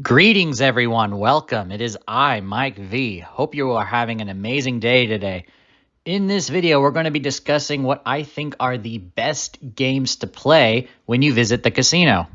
Greetings, everyone. Welcome. It is I, Mike V. Hope you are having an amazing day today. In this video, we're going to be discussing what I think are the best games to play when you visit the casino.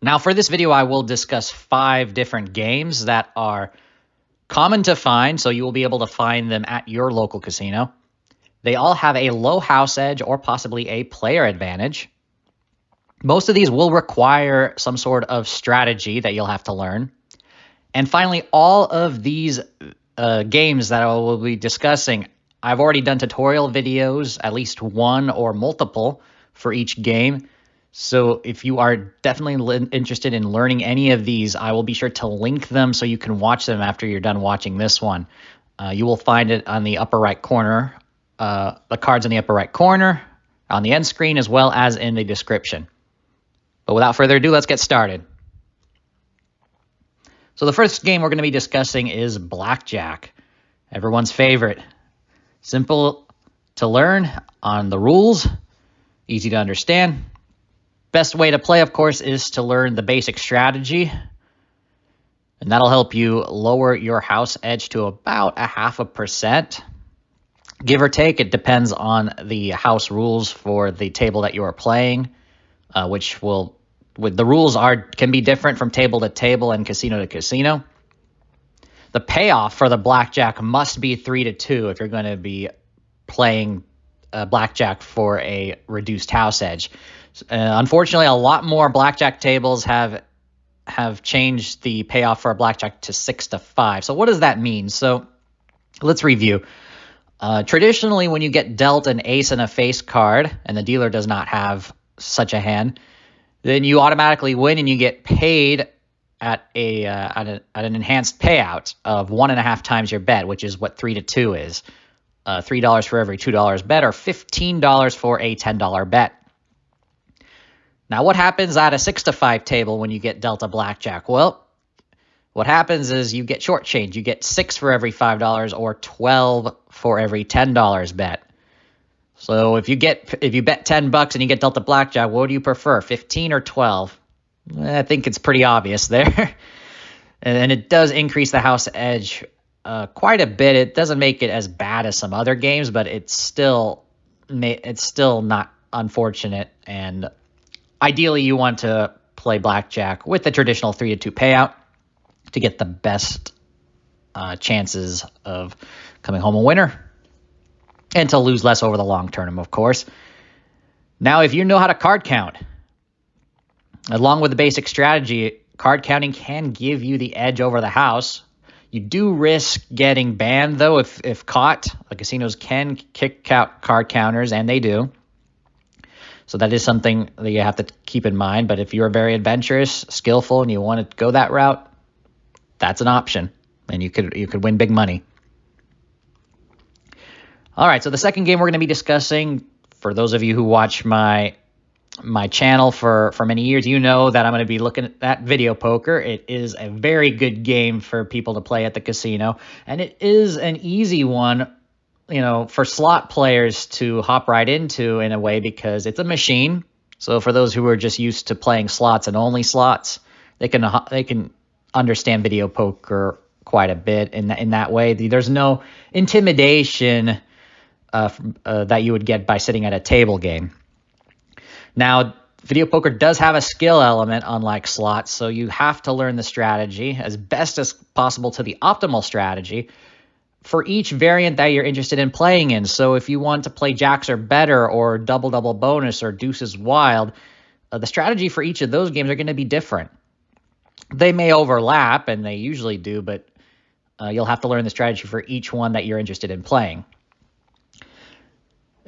Now, for this video, I will discuss 5 different games that are common to find, so you will be able to find them at your local casino. They all have a low house edge or possibly a player advantage. Most of these will require some sort of strategy that you'll have to learn. And finally, all of these games that I will be discussing, I've already done tutorial videos, at least one or multiple for each game. So if you are definitely interested in learning any of these, I will be sure to link them so you can watch them after you're done watching this one. You will find it on the upper right corner, the cards in the upper right corner, on the end screen, as well as in the description. But without further ado, let's get started. So the first game we're going to be discussing is Blackjack, everyone's favorite. Simple to learn on the rules, easy to understand. Best way to play, of course, is to learn the basic strategy, and that'll help you lower your house edge to about 0.5%. Give or take, it depends on the house rules for the table that you are playing, the rules can be different from table to table and casino to casino. The payoff for the blackjack must be 3-2 if you're going to be playing blackjack for a reduced house edge. Unfortunately, a lot more blackjack tables have changed the payoff for a blackjack to 6-5. So what does that mean? So let's review. Traditionally, when you get dealt an ace and a face card, and the dealer does not have such a hand, then you automatically win and you get paid at an enhanced payout of 1.5 times your bet, which is what 3-2 is. $3 for every $2 bet, or $15 for a $10 bet. Now, what happens at a 6-5 table when you get dealt a blackjack? Well, what happens is you get shortchanged. You get 6 for every $5 or 12 for every $10 bet. So if you bet $10 and you get dealt a blackjack, what do you prefer, 15 or 12? I think it's pretty obvious there. And it does increase the house edge quite a bit. It doesn't make it as bad as some other games, but it's still not unfortunate. And ideally, you want to play blackjack with the traditional 3-2 payout to get the best chances of coming home a winner, and to lose less over the long term, of course. Now, if you know how to card count, along with the basic strategy, card counting can give you the edge over the house. You do risk getting banned, though, if caught. The casinos can kick out card counters, and they do. So that is something that you have to keep in mind. But if you're very adventurous, skillful, and you want to go that route, that's an option, and you could win big money. All right, so the second game we're going to be discussing, for those of you who watch my channel for many years, you know that I'm going to be looking at video poker. It is a very good game for people to play at the casino, and it is an easy one, for slot players to hop right into in a way, because it's a machine. So for those who are just used to playing slots and only slots, they can understand video poker quite a bit in that way. There's no intimidation that you would get by sitting at a table game. Now, video poker does have a skill element, unlike slots, so you have to learn the strategy as best as possible to the optimal strategy for each variant that you're interested in playing in. So if you want to play jacks or better, or double bonus, or deuces wild, the strategy for each of those games are going to be different. They may overlap, and they usually do, but you'll have to learn the strategy for each one that you're interested in playing.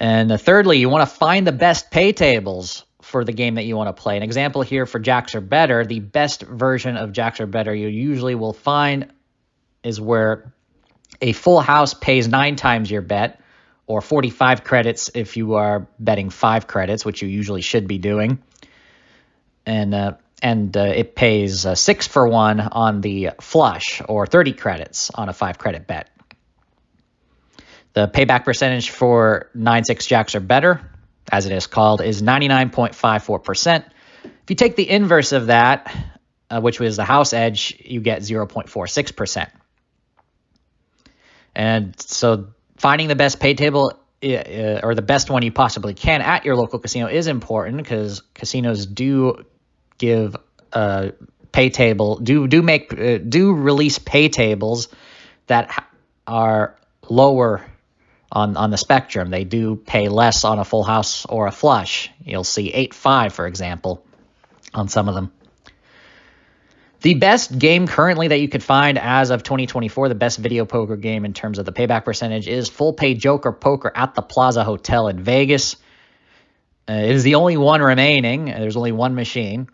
And thirdly, you want to find the best pay tables for the game that you want to play. An example here for jacks or better, the best version of jacks or better you usually will find is where a full house pays 9 times your bet, or 45 credits if you are betting 5 credits, which you usually should be doing. And it pays 6 for 1 on the flush, or 30 credits on a 5-credit bet. The payback percentage for 9-6 jacks or better, as it is called, is 99.54%. If you take the inverse of that, which was the house edge, you get 0.46%. And so finding the best pay table or the best one you possibly can at your local casino is important, because casinos do give pay table do release pay tables that are lower on the spectrum. They do pay less on a full house or a flush. You'll see 8-5, for example, on some of them. The best game currently that you could find as of 2024, the best video poker game in terms of the payback percentage, is Full Pay Joker Poker at the Plaza Hotel in Vegas. It is the only one remaining. There's only one machine.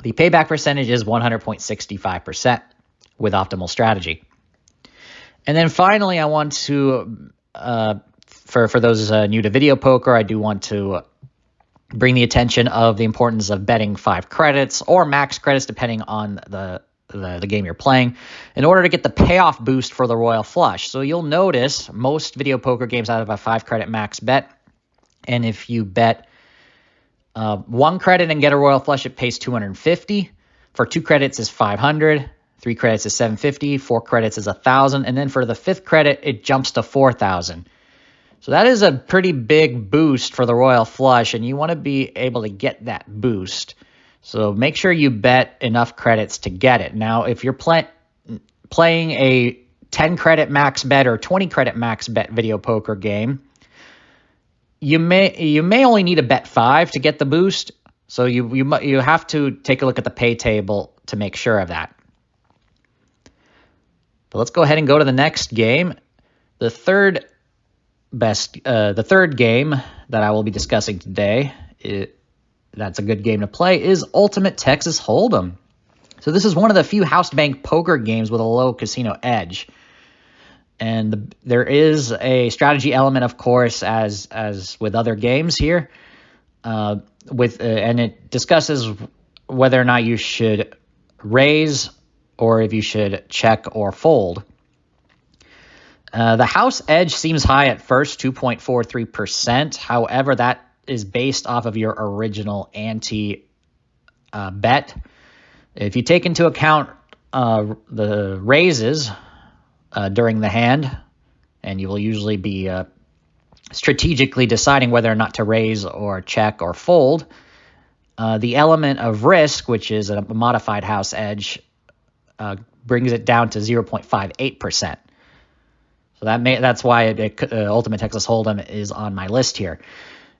The payback percentage is 100.65% with optimal strategy. And then finally, I want to, for those new to video poker, I do want to bring the attention of the importance of betting 5 credits or max credits, depending on the game you're playing, in order to get the payoff boost for the royal flush. So you'll notice most video poker games have a 5 credit max bet. And if you bet 1 credit and get a royal flush, it pays $250. For 2 credits is $500. 3 credits is $750. 4 credits is $1,000. And then for the 5th credit, it jumps to $4,000. So that is a pretty big boost for the royal flush, and you want to be able to get that boost. So make sure you bet enough credits to get it. Now, if you're playing a 10 credit max bet or 20 credit max bet video poker game, you may only need to bet 5 to get the boost. So you have to take a look at the pay table to make sure of that. But let's go ahead and go to the next game. The third game that I will be discussing today, that's a good game to play, is Ultimate Texas Hold'em. So this is one of the few house bank poker games with a low casino edge. And there is a strategy element, of course, as with other games here. And it discusses whether or not you should raise or if you should check or fold. The house edge seems high at first, 2.43%. However, that is based off of your original ante bet. If you take into account the raises during the hand, and you will usually be strategically deciding whether or not to raise or check or fold, the element of risk, which is a modified house edge, brings it down to 0.58%. So that's why Ultimate Texas Hold'em is on my list here.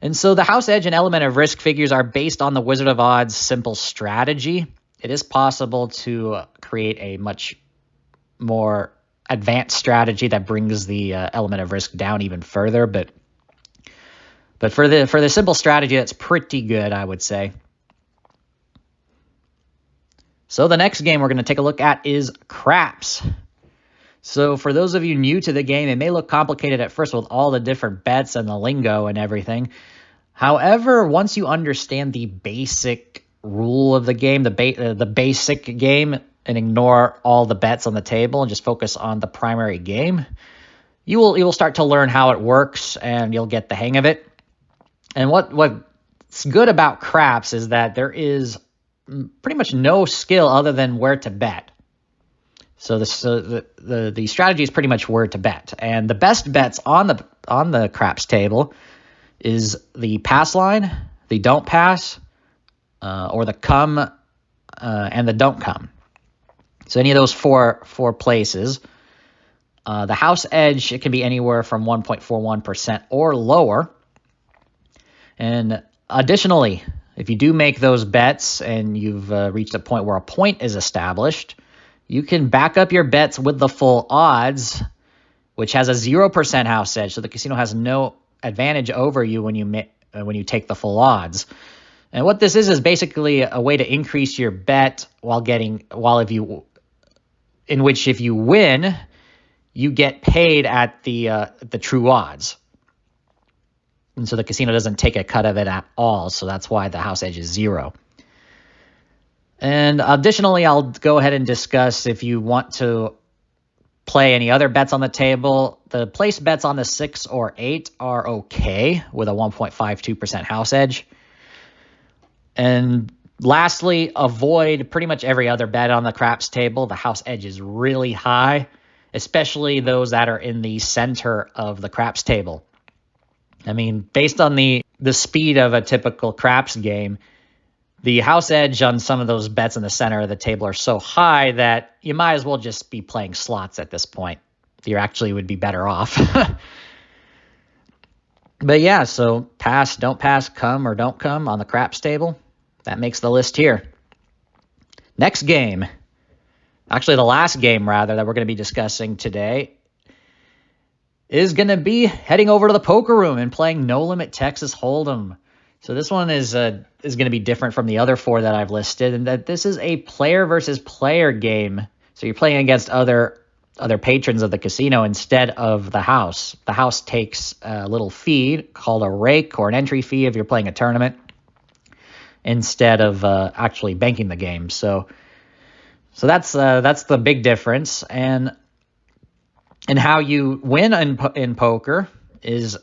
And so the house edge and element of risk figures are based on the Wizard of Odds simple strategy. It is possible to create a much more advanced strategy that brings the element of risk down even further, but for the simple strategy, that's pretty good, I would say. So the next game we're going to take a look at is craps. So for those of you new to the game, it may look complicated at first with all the different bets and the lingo and everything. However, once you understand the basic rule of the game, the basic game, and ignore all the bets on the table and just focus on the primary game, you will start to learn how it works and you'll get the hang of it. And what's good about craps is that there is pretty much no skill other than where to bet. So the strategy is pretty much where to bet. And the best bets on the craps table is the pass line, the don't pass, or the come and the don't come. So any of those four places. The house edge, it can be anywhere from 1.41% or lower. And additionally, if you do make those bets and you've reached a point where a point is established, you can back up your bets with the full odds, which has a 0% house edge. So the casino has no advantage over you when you take the full odds. And what this is basically a way to increase your bet if you win, you get paid at the true odds. And so the casino doesn't take a cut of it at all. So that's why the house edge is 0. And additionally, I'll go ahead and discuss if you want to play any other bets on the table. The place bets on the 6 or 8 are okay with a 1.52% house edge. And Lastly, avoid pretty much every other bet on the craps table. The house edge is really high, especially those that are in the center of the craps table. I mean, based on the speed of a typical craps game, the house edge on some of those bets in the center of the table are so high that you might as well just be playing slots at this point. You actually would be better off. But yeah, so pass, don't pass, come or don't come on the craps table. That makes the list here. Next game, actually the last game rather, that we're going to be discussing today is going to be heading over to the poker room and playing No Limit Texas Hold'em. So this one is going to be different from the other four that I've listed, in that this is a player versus player game. So you're playing against other patrons of the casino instead of the house. The house takes a little fee called a rake or an entry fee if you're playing a tournament, instead of actually banking the game. So that's the big difference. And how you win in poker is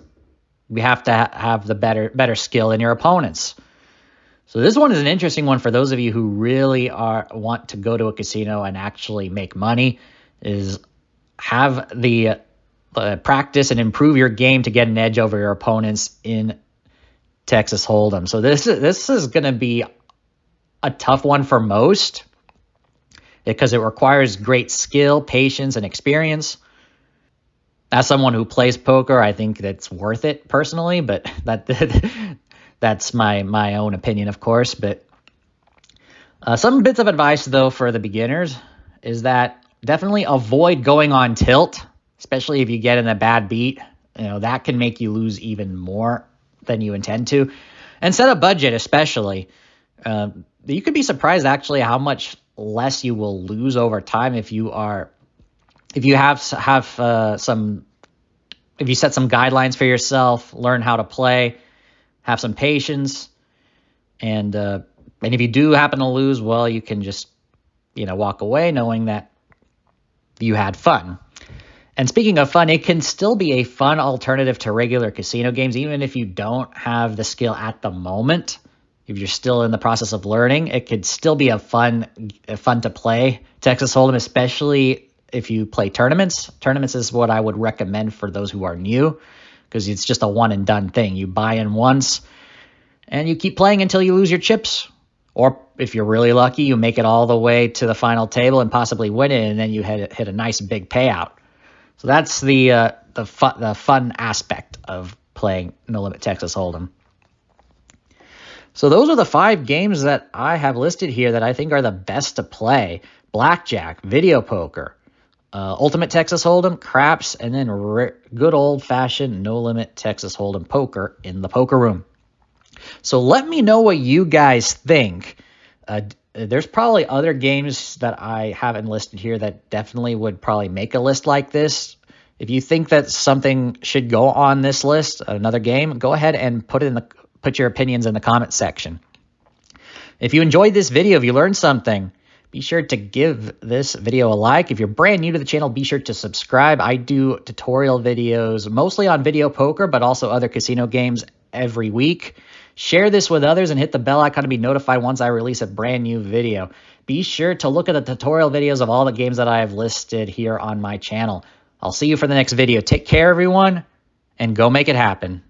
we have to have the better skill than your opponents. So this one is an interesting one for those of you who really want to go to a casino and actually make money, is have the practice and improve your game to get an edge over your opponents in Texas Hold'em. So this is going to be a tough one for most because it requires great skill, patience, and experience. As someone who plays poker, I think that's worth it personally, but that's my own opinion, of course. But some bits of advice, though, for the beginners is that definitely avoid going on tilt, especially if you get in a bad beat. That can make you lose even more than you intend to. And set a budget, especially. You could be surprised, actually, how much less you will lose over time if you set some guidelines for yourself, learn how to play, have some patience, and if you do happen to lose, well, you can just walk away knowing that you had fun. And speaking of fun, it can still be a fun alternative to regular casino games, even if you don't have the skill at the moment. If you're still in the process of learning, it could still be a fun to play Texas Hold'em, especially if you play tournaments. Tournaments is what I would recommend for those who are new, because it's just a one and done thing. You buy in once and you keep playing until you lose your chips. Or if you're really lucky, you make it all the way to the final table and possibly win it, and then you hit a nice big payout. So that's the fun aspect of playing No Limit Texas Hold'em. So those are the 5 games that I have listed here that I think are the best to play: Blackjack, video poker, Ultimate Texas Hold'em, craps, and then good old-fashioned No Limit Texas Hold'em poker in the poker room. So let me know what you guys think. There's probably other games that I haven't listed here that definitely would probably make a list like this. If you think that something should go on this list, another game, go ahead and put your opinions in the comment section. If you enjoyed this video, if you learned something, be sure to give this video a like. If you're brand new to the channel, be sure to subscribe. I do tutorial videos mostly on video poker, but also other casino games every week. Share this with others and hit the bell icon to be notified once I release a brand new video. Be sure to look at the tutorial videos of all the games that I have listed here on my channel. I'll see you for the next video. Take care, everyone, and go make it happen.